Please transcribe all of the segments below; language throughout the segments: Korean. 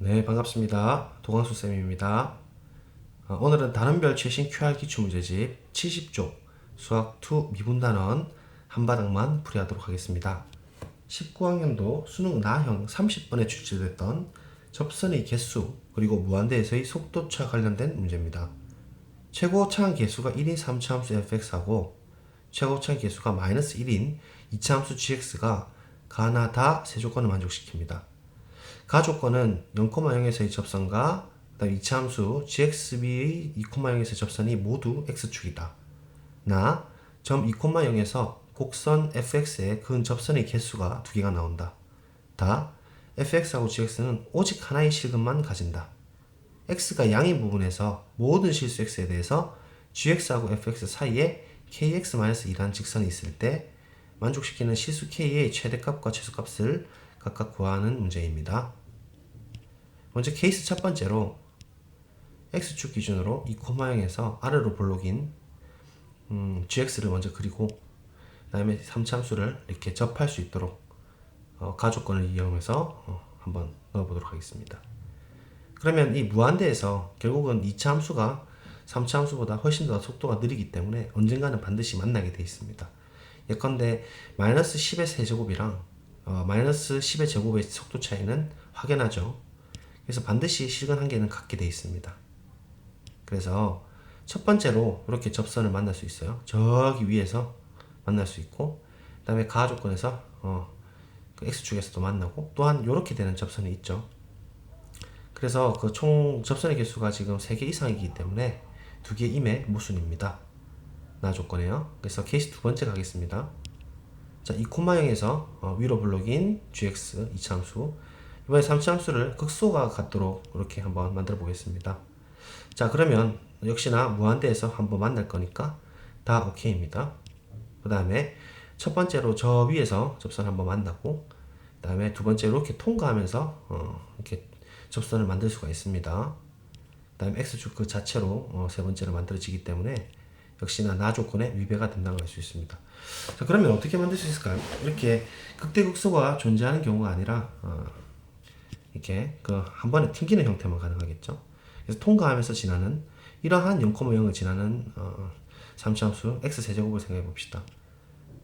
네, 반갑습니다. 도광수 쌤입니다. 오늘은 다른별 최신 QR 기출 문제집 70쪽 수학2 미분단원 한바닥만 풀이하도록 하겠습니다. 19학년도 수능 나형 30번에 출제됐던 접선의 개수 그리고 무한대에서의 속도차 관련된 문제입니다. 최고차항 개수가 1인 3차함수 fx하고 최고차항 개수가 -1인 2차함수 gx가 가나다 세 조건을 만족시킵니다. 가조건은 0,0에서의 접선과 그다음 이차함수 gxb의 2,0에서의 접선이 모두 x축이다. 나 점 2,0에서 곡선 fx의 근 접선의 개수가 두 개가 나온다. 다 fx하고 gx는 오직 하나의 실근만 가진다. x가 양인 부분에서 모든 실수 x에 대해서 gx하고 fx 사이에 kx-1라는 직선이 있을 때 만족시키는 실수 k의 최대값과 최소값을 각각 구하는 문제입니다. 먼저 케이스 첫 번째로 x축 기준으로 2,0에서 아래로 볼록인 gx를 먼저 그리고 그 다음에 3차함수를 이렇게 접할 수 있도록 가조건을 이용해서 한번 넣어보도록 하겠습니다. 그러면 이 무한대에서 결국은 2차함수가 3차함수보다 훨씬 더 속도가 느리기 때문에 언젠가는 반드시 만나게 되어 있습니다. 예컨대 -10의 세제곱이랑 -10의 제곱의 속도 차이는 확연하죠. 그래서 반드시 실근 한계는 같게 되어 있습니다. 그래서 첫 번째로 이렇게 접선을 만날 수 있어요. 저기 위에서 만날 수 있고, 그 다음에 가조건에서 그 x축에서도 만나고, 또한 이렇게 되는 접선이 있죠. 그래서 그 총 접선의 개수가 지금 3개 이상이기 때문에 2개 임의 모순입니다. 나 조건이에요. 그래서 케이스 두 번째 가겠습니다. 자, 2,0에서 위로 블록인 gx 2차함수, 이번에 3차함수를 극소가 같도록 이렇게 한번 만들어 보겠습니다. 자, 그러면 역시나 무한대에서 한번 만날 거니까 다 오케이입니다. 그 다음에 첫 번째로 저 위에서 접선 한번 만나고, 그 다음에 두 번째로 이렇게 통과하면서 이렇게 접선을 만들 수가 있습니다. 그 다음에 x축 그 자체로 세 번째로 만들어지기 때문에 역시나 나 조건에 위배가 된다고 할 수 있습니다. 자, 그러면 어떻게 만들 수 있을까요? 이렇게 극대극소가 존재하는 경우가 아니라 이렇게 그 한 번에 튕기는 형태만 가능하겠죠. 그래서 통과하면서 지나는 이러한 0,0을 지나는 3차함수 x세제곱을 생각해 봅시다.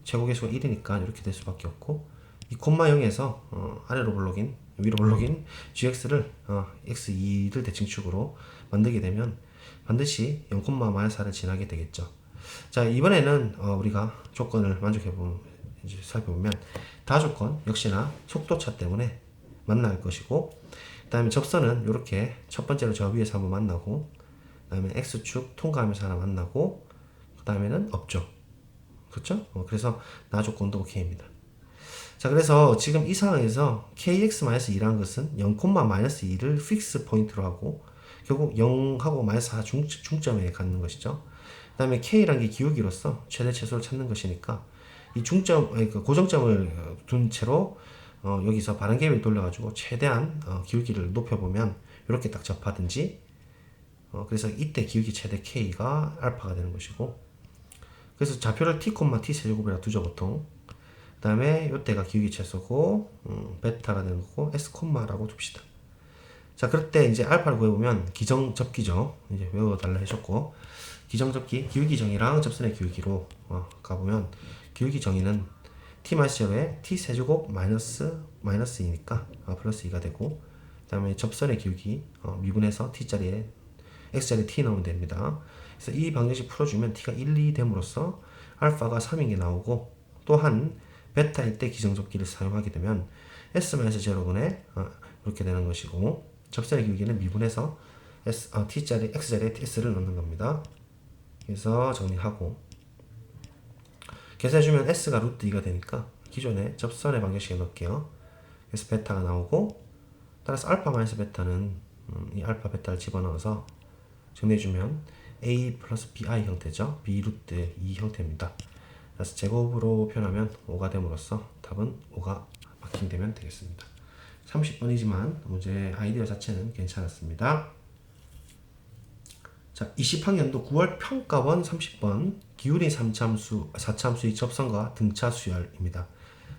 최고 개수가 1이니까 이렇게 될 수밖에 없고, 2,0에서 아래로 블록인 위로 블록인 gx를 x2를 대칭축으로 만들게 되면 반드시 0,-4를 지나게 되겠죠. 자, 이번에는 우리가 조건을 살펴보면 다조건 역시나 속도차 때문에 만날 것이고, 그 다음에 접선은 이렇게 첫 번째로 저 위에서 한번 만나고, 그 다음에 x축 통과하면서 하나 만나고, 그 다음에는 없죠. 그렇죠? 그래서 나 조건도 오케이입니다. 자, 그래서 지금 이 상황에서 kx-2라는 것은 0,-2를 픽스 포인트로 하고 결국 0하고 -4 중점에 갖는 것이죠. 그 다음에 k라는 게 기울기로서 최대 최소를 찾는 것이니까 이 그 고정점을 둔 채로 여기서 반환계를 돌려가지고 최대한 기울기를 높여보면 이렇게 딱 접하든지, 그래서 이때 기울기 최대 k가 알파가 되는 것이고, 그래서 좌표를 t, t 세제곱이라 두죠 보통. 그 다음에 이때가 기울기 최소고 베타가 되는 거고 s, 라고 둡시다. 자, 그럴 때 이제 알파를 구해보면 기정접기죠. 이제 외워달라 해줬고, 기정접기 기울기정의랑 접선의 기울기로 가보면 기울기 정의는 t-0에 t 세제곱 마이너스이니까 플러스 2가 되고, 그 다음에 접선의 기울기 미분해서 t자리에 x자리에 t 넣으면 됩니다. 그래서 이 방정식 풀어주면 t가 1, 2 됨으로써 알파가 3인 게 나오고, 또한 베타일 때 기정접기를 사용하게 되면 s-0분의 이렇게 되는 것이고, 접선의 기울기는 미분해서 t자리 x자리에 s를 넣는 겁니다. 그래서 정리하고 계산해주면 s가 루트 2가 되니까 기존에 접선의 방정식에 넣을게요. 그래서 베타가 나오고, 따라서 알파 마이너스 베타는 이 알파 베타를 집어넣어서 정리해주면 a 플러스 bi 형태죠. b 루트 2 형태입니다. 그래서 제곱으로 표현하면 5가 됨으로써 답은 5가 마킹되면 되겠습니다. 30번이지만 문제 아이디어 자체는 괜찮았습니다. 자, 20학년도 9월 평가원 30번 기울인 3차함수, 4차함수의 접선과 등차 수열입니다.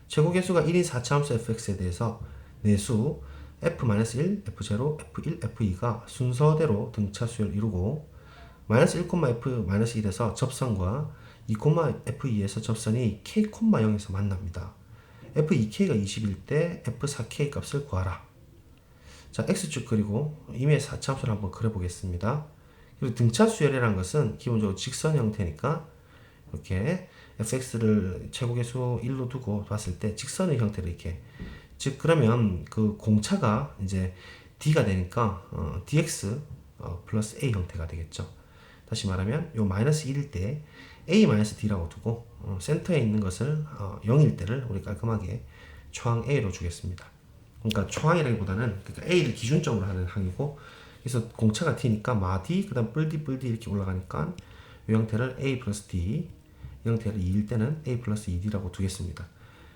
최고 개수가 1인 4차함수 fx에 대해서 내수 F-1, F0, F1, F2가 순서대로 등차 수열을 이루고 마이너스 1, F-1에서 접선과 2, F2에서 접선이 K, 0에서 만납니다. F2K가 20일 때 F4K 값을 구하라. 자, X축 그리고 임의 4차함수를 한번 그려보겠습니다. 그리고 등차 수열이라는 것은 기본적으로 직선 형태니까 이렇게 fx를 최고계수 1로 두고 봤을 때 직선의 형태로 이렇게, 즉 그러면 그 공차가 이제 d가 되니까 dx 플러스 a 형태가 되겠죠. 다시 말하면 요 마이너스 1일 때 a 마이너스 d라고 두고 센터에 있는 것을 0일 때를 우리 깔끔하게 초항 a로 주겠습니다. 그러니까 초항이라기보다는 그러니까 a를 기준점으로 하는 항이고, 그래서 공차가 d니까 마 d 그다음 뿔 d 이렇게 올라가니까 이 형태를 a 플러스 d, 이 형태를 2일 때는 a 플러스 2d라고 두겠습니다.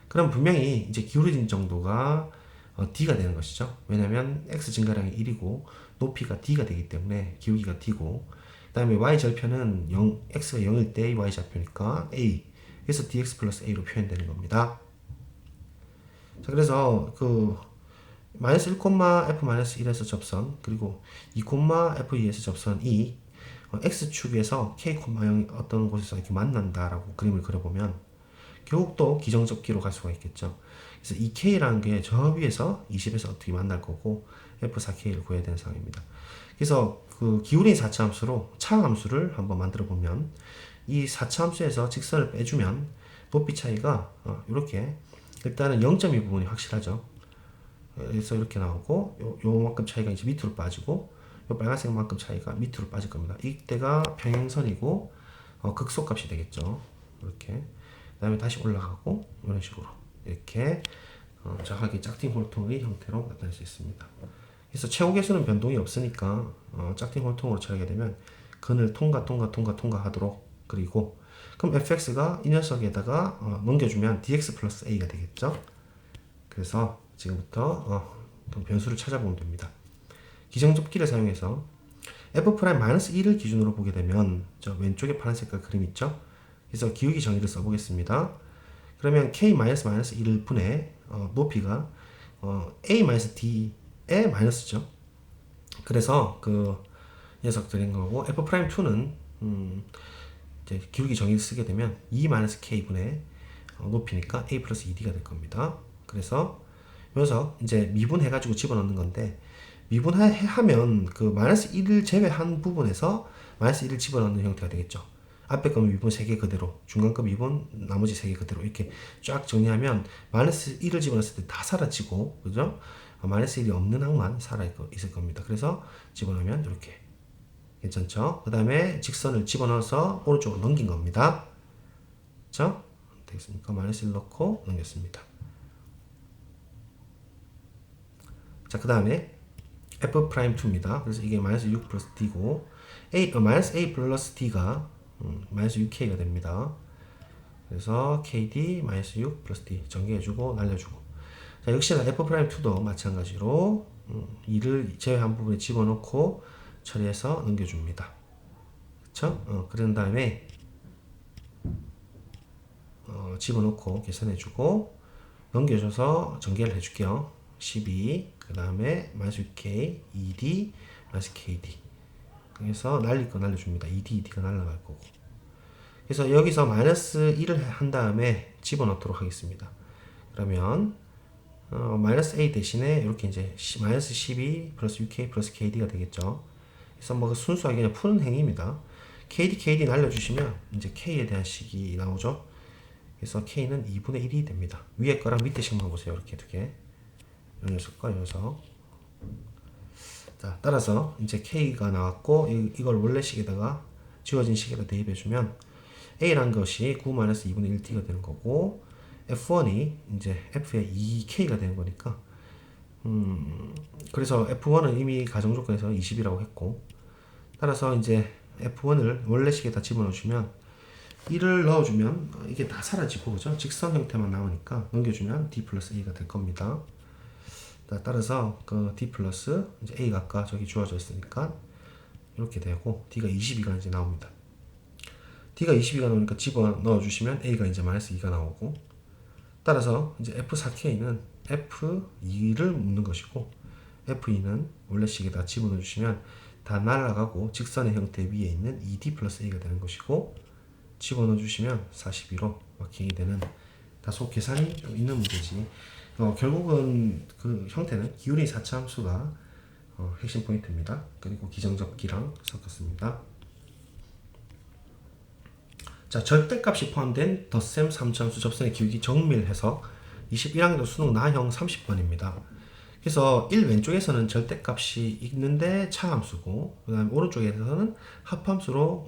그럼 분명히 이제 기울어진 정도가 d가 되는 것이죠. 왜냐면 x 증가량이 1이고 높이가 d가 되기 때문에 기울기가 d고, 그 다음에 y 절편은 x가 0일 때 y 좌표니까 a, 그래서 dx 플러스 a로 표현되는 겁니다. 자, 그래서 그 마이너스 1, f-1에서 접선, 그리고 2, f2에서 접선이 x축에서 k, 0 어떤 곳에서 이렇게 만난다라고 그림을 그려보면 결국 또 기정접기로 갈 수가 있겠죠. 그래서 이 k라는 게 저 위에서 20에서 어떻게 만날 거고 f4k를 구해야 되는 상황입니다. 그래서 그 기울인 4차함수로 차함수를 한번 만들어 보면 이 4차함수에서 직선을 빼주면 높이 차이가 이렇게 일단은 0.2 부분이 확실하죠. 그래서 이렇게 나오고 요만큼 차이가 이제 밑으로 빠지고 요 빨간색만큼 차이가 밑으로 빠질 겁니다. 이때가 평행선이고 극소값이 되겠죠. 이렇게. 그 다음에 다시 올라가고 이런 식으로 이렇게 정확하게 짝퉁 홀통의 형태로 나타낼 수 있습니다. 그래서 최고계수는 변동이 없으니까 짝퉁 홀통으로 처리하게 되면 근을 통과하도록 그리고 그럼 fx가 이 녀석에다가 넘겨주면 dx 플러스 a가 되겠죠. 그래서 지금부터 변수를 찾아보면 됩니다. 기정접기를 사용해서 f'-1을 기준으로 보게 되면 저 왼쪽에 파란 색깔 그림 있죠? 그래서 기울기 정의를 써보겠습니다. 그러면 k-1 분의 높이가 a-d의 마이너스죠. 그래서 그 녀석 드린 거고, f'2는 이제 기울기 정의를 쓰게 되면 2-k 분의 높이니까 a 플러스 2d가 될 겁니다. 그래서 이 녀석 이제 미분해가지고 집어넣는 건데, 미분하면 그 마이너스 1을 제외한 부분에서 마이너스 1을 집어넣는 형태가 되겠죠. 앞에 거 미분 3개 그대로, 중간 거 미분 나머지 3개 그대로 이렇게 쫙 정리하면 마이너스 1을 집어넣었을 때 다 사라지고, 그죠? 마이너스 1이 없는 항만 있을 겁니다. 그래서 집어넣으면 이렇게 괜찮죠? 그 다음에 직선을 집어넣어서 오른쪽으로 넘긴 겁니다. 그쵸? 되겠습니까? 마이너스 1 넣고 넘겼습니다. 자, 그 다음에 f'2입니다. 그래서 이게 마이너스 6 플러스 d고, 마이너스 a 플러스 d가 마이너스 6k가 됩니다. 그래서 kd 마이너스 6 플러스 d 전개해주고 날려주고. 자, 역시나 f'2도 마찬가지로 2를 제외한 부분에 집어넣고 처리해서 넘겨줍니다. 그쵸? 그런 다음에 집어넣고 계산해주고 넘겨줘서 전개를 해줄게요. 12, 그 다음에 마이너스 6k, 2d, 마이너스 kd. 그래서 날릴 거 날려줍니다. 2d, 2d가 날라갈 거고. 그래서 여기서 마이너스 1을 한 다음에 집어넣도록 하겠습니다. 그러면 마이너스 a 대신에 이렇게 이제 마이너스 12 플러스 6k 플러스 kd가 되겠죠. 그래서 뭐 순수하게 그냥 푸는 행위입니다. kd 날려주시면 이제 k에 대한 식이 나오죠. 그래서 k는 2분의 1이 됩니다. 위에 거랑 밑에 식만 보세요. 이렇게 두 개. 이 녀석과 이 녀석. 자, 따라서 이제 k가 나왔고 이걸 원래 식에다가 지워진 식에다 대입해주면 a라는 것이 9-2분의 1t가 되는 거고, f1이 이제 f의 2k가 되는 거니까 그래서 f1은 이미 가정조건에서 20이라고 했고, 따라서 이제 f1을 원래 식에다 집어넣으시면 1을 넣어주면 이게 다 사라지고, 그죠? 직선 형태만 나오니까 넘겨주면 d 플러스 a가 될 겁니다. 따라서 그 d 플러스 이제 a가 아까 저기 주어져 있으니까 이렇게 되고, d가 22가 이제 나옵니다. d가 22가 나오니까 집어 넣어주시면 a가 이제 마이너스 2가 나오고, 따라서 이제 f4k는 f2를 묻는 것이고, F2는 원래 식에다 집어넣어 주시면 다 날아가고 직선의 형태 위에 있는 2D 플러스 A가 되는 것이고, 집어넣어 주시면 42로 마킹이 되는 다소 계산이 좀 있는 문제지. 결국은 그 형태는 기울기 4차 함수가 핵심 포인트입니다. 그리고 기정접기랑 섞었습니다. 자, 절대값이 포함된 덧셈 3차 함수 접선의 기울기 정밀 해석 21학년도 수능 나형 30번입니다. 그래서 1 왼쪽에서는 절대값이 있는데 차함수고, 그 다음에 오른쪽에서는 합함수로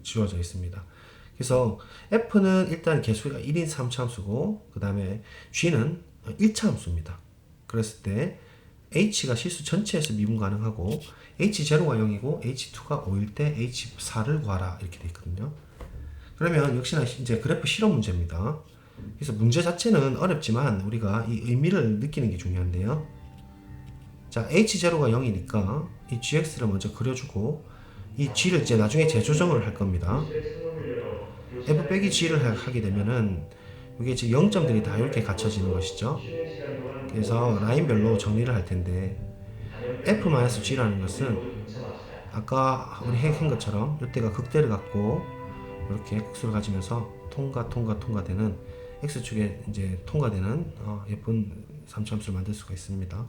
지워져 있습니다. 그래서 F는 일단 개수가 1인 3차함수고, 그 다음에 G는 1차함수입니다. 그랬을 때 H가 실수 전체에서 미분 가능하고 H0가 0이고 H2가 5일 때 H4를 구하라 이렇게 되어 있거든요. 그러면 역시나 이제 그래프 실험 문제입니다. 그래서 문제 자체는 어렵지만 우리가 이 의미를 느끼는 게 중요한데요. 자, H0가 0이니까 이 GX를 먼저 그려주고 이 G를 이제 나중에 재조정을 할 겁니다. F 빼기 G를 하게 되면은 이게 지금 0점들이 다 이렇게 갖춰지는 것이죠. 그래서 라인별로 정리를 할 텐데, F-G라는 것은 아까 우리 한 것처럼 이때가 극대를 갖고 이렇게 극수를 가지면서 통과되는 X축에 이제 통과되는 예쁜 3차함수를 만들 수가 있습니다.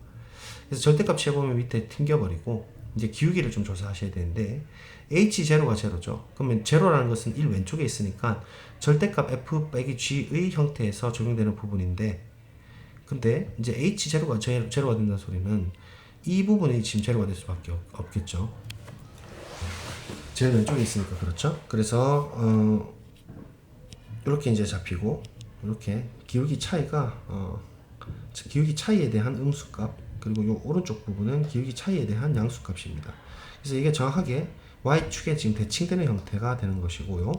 그래서 절대값 취해보면 밑에 튕겨버리고 이제 기울기를 좀 조사하셔야 되는데, H0가 제로죠. 그러면 제로라는 것은 1 왼쪽에 있으니까 절대값 F 빼기 G의 형태에서 적용되는 부분인데, 근데 이제 H0가 제로가 된다는 소리는 이 부분이 지금 제로가 될 수밖에 없겠죠. 제일 왼쪽에 있으니까. 그렇죠. 그래서 이렇게 이제 잡히고, 이렇게 기울기 차이가 기울기 차이에 대한 음수값, 그리고 이 오른쪽 부분은 기울기 차이에 대한 양수값입니다. 그래서 이게 정확하게 Y축에 지금 대칭되는 형태가 되는 것이고요.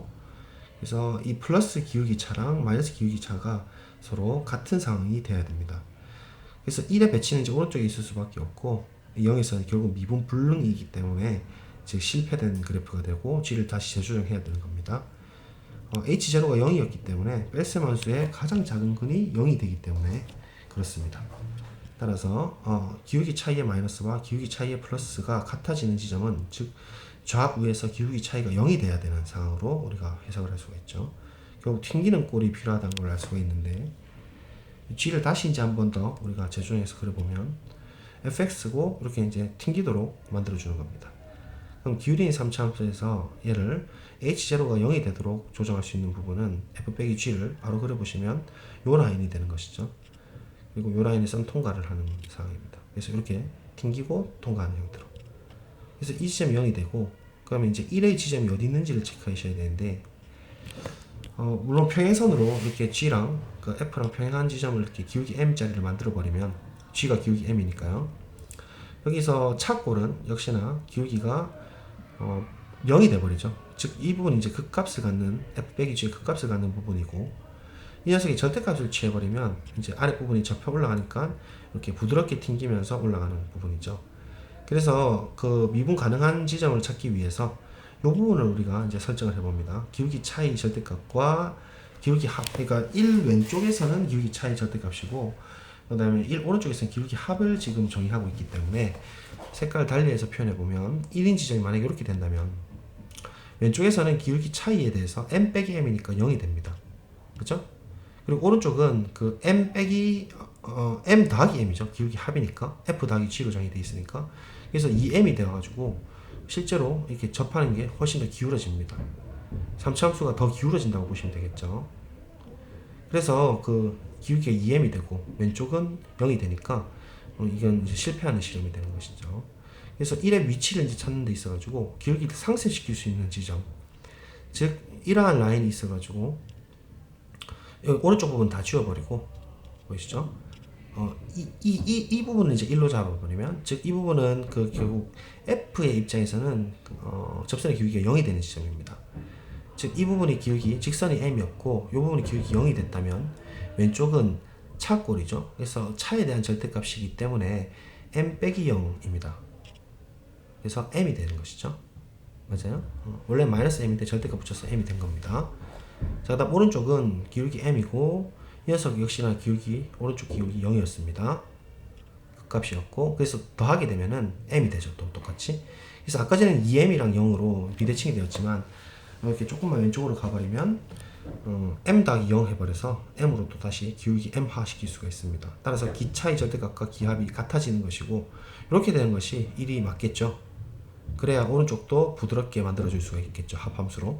그래서 이 플러스 기울기 차랑 마이너스 기울기 차가 서로 같은 상황이 돼야 됩니다. 그래서 1의 배치는 이제 오른쪽에 있을 수밖에 없고, 0에서는 결국 미분 불능이기 때문에 즉 실패된 그래프가 되고 G를 다시 재조정해야 되는 겁니다. H0가 0이었기 때문에 뺄셈 함수의 가장 작은 근이 0이 되기 때문에 그렇습니다. 따라서 기울기 차이의 마이너스와 기울기 차이의 플러스가 같아지는 지점은 즉 좌우에서 기울기 차이가 0이 돼야 되는 상황으로 우리가 해석을 할 수가 있죠. 결국 튕기는 꼴이 필요하다는 걸 알 수가 있는데, G를 다시 이제 한 번 더 우리가 재조정해서 그려보면 fx고 이렇게 이제 튕기도록 만들어주는 겁니다. 그럼 기울인 3차 함수에서 얘를 h0가 0이 되도록 조정할 수 있는 부분은 f 빼기 g를 바로 그려보시면 요 라인이 되는 것이죠. 그리고 요 라인에서는 통과를 하는 상황입니다. 그래서 이렇게 튕기고 통과하는 형태로. 그래서 이 지점이 0이 되고, 그러면 이제 1의 지점이 어디 있는지를 체크하셔야 되는데, 물론 평행선으로 이렇게 G랑 그 F랑 평행한 지점을 이렇게 기울기 M자리를 만들어 버리면, G가 기울기 M이니까요. 여기서 차꼴은 역시나 기울기가 0이 돼버리죠. 즉 이 부분이 이제 극값을 갖는 F 빼기 G의 극값을 갖는 부분이고, 이 녀석이 절대값을 취해버리면 이제 아랫부분이 접혀 올라가니까 이렇게 부드럽게 튕기면서 올라가는 부분이죠. 그래서 그 미분 가능한 지점을 찾기 위해서 이 부분을 우리가 이제 설정을 해봅니다. 기울기 차이 절대값과 기울기 합, 그러니까 1 왼쪽에서는 기울기 차이 절대값이고, 그 다음에 1 오른쪽에서는 기울기 합을 지금 정의하고 있기 때문에 색깔을 달리해서 표현해보면 1인 지점이 만약에 이렇게 된다면 왼쪽에서는 기울기 차이에 대해서 m 빼기 m이니까 0이 됩니다. 그렇죠? 그리고 오른쪽은 그 m 빼기 m 더하기 m이죠. 기울기 합이니까 f 더하기 g로 정의되어 있으니까. 그래서 2m이 되어가지고 실제로 이렇게 접하는 게 훨씬 더 기울어집니다. 3차 함수가 더 기울어진다고 보시면 되겠죠. 그래서 그 기울기가 2m이 되고 왼쪽은 0이 되니까 이건 이제 실패하는 실험이 되는 것이죠. 그래서 1의 위치를 이제 찾는 데 있어가지고 기울기를 상쇄시킬 수 있는 지점, 즉 이러한 라인이 있어가지고 여기 오른쪽 부분 다 지워버리고, 보이시죠? 이 부분을 이제 1로 잡아버리면, 즉 이 부분은 그 결국 F의 입장에서는 접선의 기울기가 0이 되는 지점입니다. 즉 이 부분이 기울기, 직선이 m이었고 이 부분이 기울기 0이 됐다면 왼쪽은 차꼴이죠. 그래서 차에 대한 절대값이기 때문에 m 빼기 0입니다. 그래서 m이 되는 것이죠. 맞아요? 원래 마이너스 m인데 절대값 붙여서 m이 된 겁니다. 자, 그다음 오른쪽은 기울기 m이고 이 녀석 역시나 기울기, 오른쪽 기울기 0이었습니다. 값이었고, 그래서 더하게 되면은 m이 되죠. 또 똑같이. 그래서 아까 전에는 2m이랑 0으로 비대칭이 되었지만 이렇게 조금만 왼쪽으로 가버리면 m 더하기 0 해버려서 m으로 또 다시 기울기 m하 시킬 수가 있습니다. 따라서 기차의 절대값과 기압이 같아지는 것이고, 이렇게 되는 것이 1이 맞겠죠. 그래야 오른쪽도 부드럽게 만들어줄 수가 있겠죠. 합함수로.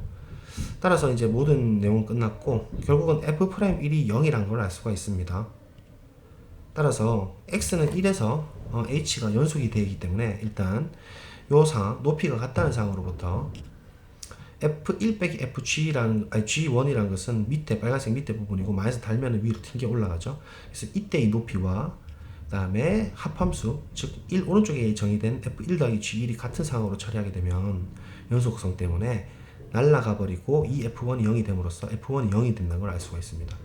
따라서 이제 모든 내용은 끝났고, 결국은 f'1이 0이란 걸 알 수가 있습니다. 따라서 x는 1에서 h가 연속이 되기 때문에 일단 요 상황, 높이가 같다는 상황으로부터 f1 빼기 fg라는, g1이라는 것은 밑에 빨간색 밑에 부분이고, 마이너스 달면 위로 튕겨 올라가죠. 그래서 이때의 높이와 그 다음에 합함수, 즉 1 오른쪽에 정의된 f1 더하기 g1이 같은 상황으로 처리하게 되면 연속성 때문에 날라가 버리고 이 f1이 0이 됨으로써 f1이 0이 된다는 걸 알 수가 있습니다.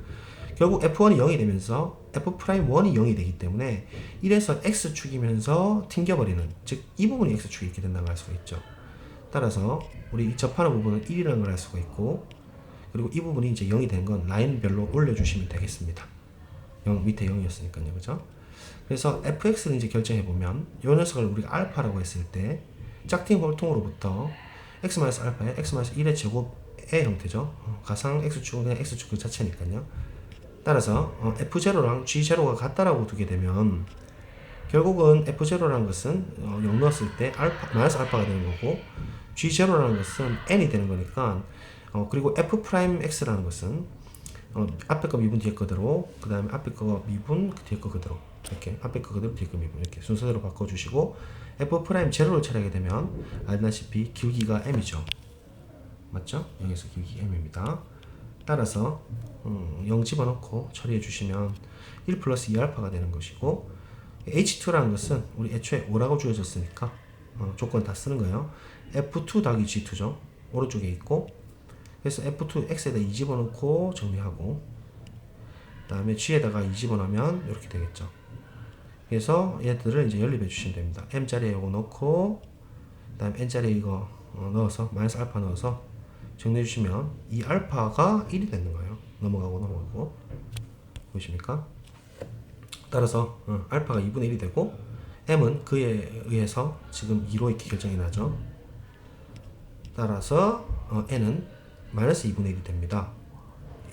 결국 f1이 0이 되면서 f'1이 0이 되기 때문에 1에서 x축이면서 튕겨버리는, 즉 이 부분이 x축이 이렇게 된다는 걸 알 수가 있죠. 따라서 우리 접하는 부분은 1이라는 걸 알 수가 있고, 그리고 이 부분이 이제 0이 된 건 라인별로 올려주시면 되겠습니다. 0, 밑에 0이었으니까요. 그죠? 그래서 fx를 이제 결정해보면 이 녀석을 우리가 알파라고 했을 때 짝퉁 홀통으로부터 x-알파의 x-1의 제곱의 형태죠. 가상 x축은 그냥 x축 그 자체니까요. 따라서 f0랑 g0가 같다라고 두게 되면 결국은 f0라는 것은 0 넣었을 때 마이너스 알파가 되는 거고, g0라는 것은 n이 되는 거니까, 그리고 f'x라는 것은 앞에 거 미분 뒤에 거 그대로, 그 다음에 앞에 거 미분 뒤에 거 그대로, 이렇게 앞에 거 그대로 뒤에 거 미분, 이렇게 순서대로 바꿔주시고, f'0를 처리하게 되면 알다시피 기울기가 m이죠. 맞죠? 여기서 기울기 m입니다. 따라서 0 집어넣고 처리해 주시면 1 플러스 2알파가 되는 것이고, h2라는 것은 우리 애초에 5라고 주어졌으니까 조건 다 쓰는 거예요. f2 더하기 g2죠. 오른쪽에 있고, 그래서 f2 x에다 2 집어넣고 정리하고, 그 다음에 g에다가 2 집어넣으면 이렇게 되겠죠. 그래서 얘들을 이제 연립해 주시면 됩니다. m 자리에 이거 넣고, 그 다음에 n 자리에 이거 넣어서 마이너스 알파 넣어서 정리해 주시면 이 알파가 1이 되는 거예요. 넘어가고 보이십니까? 따라서 알파가 2분의 1이 되고, m은 그에 의해서 지금 2로 이렇게 결정이 나죠. 따라서 n은 마이너스 2분의 1이 됩니다.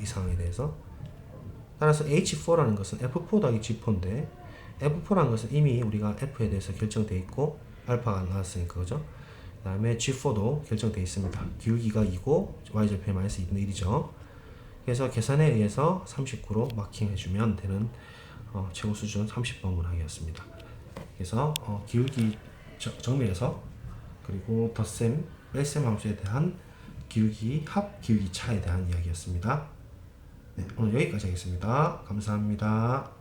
이 상황에 대해서. 따라서 h4라는 것은 f4 더하기 g4인데, f4라는 것은 이미 우리가 f에 대해서 결정되어 있고 알파가 나왔으니까, 그죠? 그 다음에 g4도 결정되어 있습니다. 기울기가 2고 y절편이 마이너스 2분의 1이죠. 그래서 계산에 의해서 39로 마킹해주면 되는 최고 수준 30번 하기였습니다. 그래서 기울기 정밀에서, 그리고 덧셈, 뺄셈 함수에 대한 기울기 합, 기울기 차에 대한 이야기였습니다. 네, 오늘 여기까지 하겠습니다. 감사합니다.